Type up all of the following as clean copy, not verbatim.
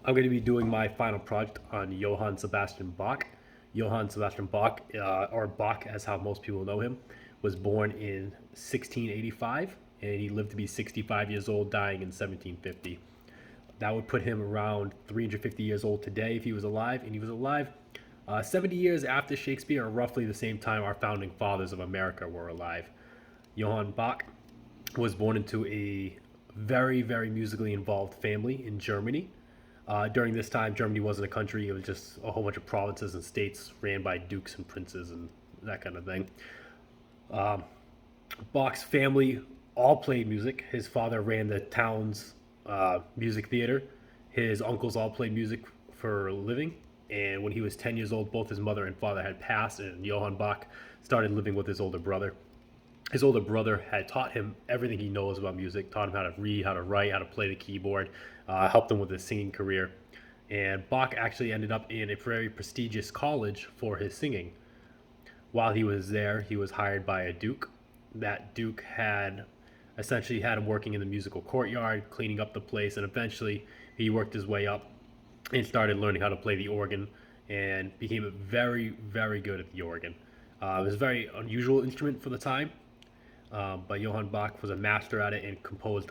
I'm going to be doing my final project on Johann Sebastian Bach. Johann Sebastian Bach, or Bach as how most people know him, was born in 1685 and he lived to be 65 years old, dying in 1750. That would put him around 350 years old today if he was alive, and he was alive 70 years after Shakespeare, or roughly the same time our founding fathers of America were alive. Johann Bach was born into a very, very musically involved family in Germany. During this time, Germany wasn't a country; it was just a whole bunch of provinces and states ran by dukes and princes and that kind of thing. Bach's family all played music. His father ran the town's music theater. His uncles all played music for a living. And when he was 10 years old, both his mother and father had passed, and Johann Bach started living with his older brother. His older brother had taught him everything he knows about music, taught him how to read, how to write, how to play the keyboard, helped him with his singing career. And Bach actually ended up in a very prestigious college for his singing. While he was there, he was hired by a duke. That duke had essentially had him working in the musical courtyard, cleaning up the place, and eventually he worked his way up and started learning how to play the organ and became very, very good at the organ. It was a very unusual instrument for the time, but Johann Bach was a master at it and composed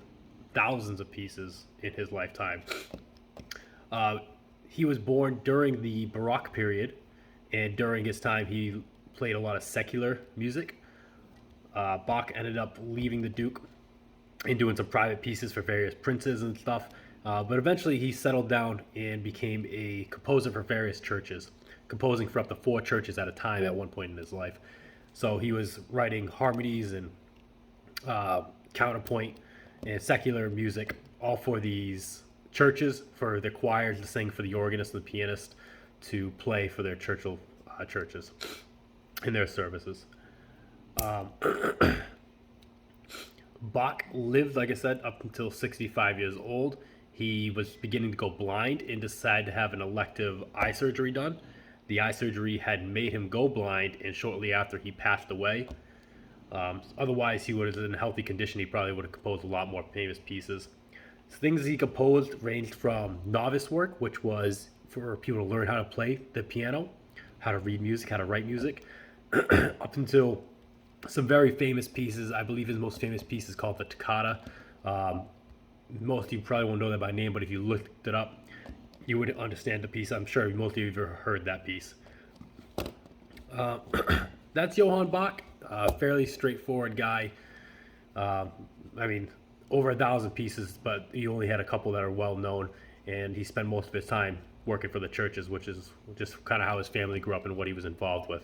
thousands of pieces in his lifetime. Uh, he was born during the Baroque period, and during his time, he played a lot of secular music. Bach ended up leaving the Duke and doing some private pieces for various princes and stuff. But eventually, he settled down and became a composer for various churches, composing for up to four churches at a time at one point in his life. So he was writing harmonies and counterpoint and secular music, all for these churches, for the choir to sing, for the organist and the pianist to play for their churches in their services. Bach lived, like I said, up until 65 years old. He was beginning to go blind and decided to have an elective eye surgery done. The eye surgery had made him go blind, and shortly after he passed away. Otherwise, he would have, in healthy condition, he probably would have composed a lot more famous pieces. Things he composed ranged from novice work, which was for people to learn how to play the piano, how to read music, how to write music, up until some very famous pieces. I believe his most famous piece is called the Toccata. Most of you probably won't know that by name, but if you looked it up, you would understand the piece. I'm sure most of you have heard that piece. Uh, that's Johann Bach, fairly straightforward guy. I mean, over 1,000 pieces, but he only had a couple that are well known, and he spent most of his time working for the churches, which is just kind of how his family grew up and what he was involved with.